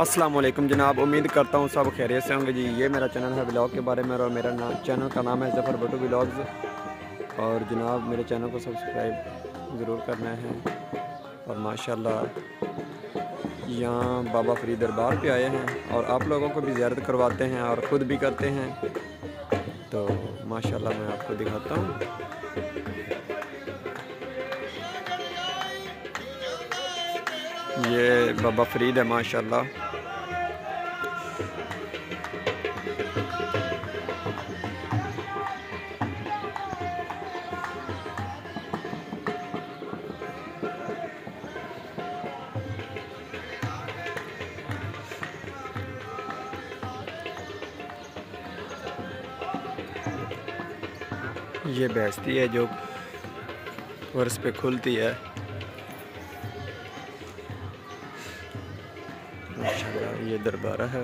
अस्सलाम वालेकुम जनाब, उम्मीद करता हूँ सब खैरियत से होंगे जी। ये मेरा चैनल है व्लॉग के बारे में और मेरा चैनल का नाम है ज़फ़र भुट्टो व्लॉग्स। और जनाब मेरे चैनल को सब्सक्राइब ज़रूर करना है। और माशाल्लाह यहाँ बाबा फरीद दरबार पे आए हैं और आप लोगों को भी ज़ियारत करवाते हैं और ख़ुद भी करते हैं। तो माशाल्लाह मैं आपको दिखाता हूँ। ये बाबा फरीद है माशाल्लाह। ये बेचती है जो वर्ष पे खुलती है माशाल्लाह। ये दरबार है।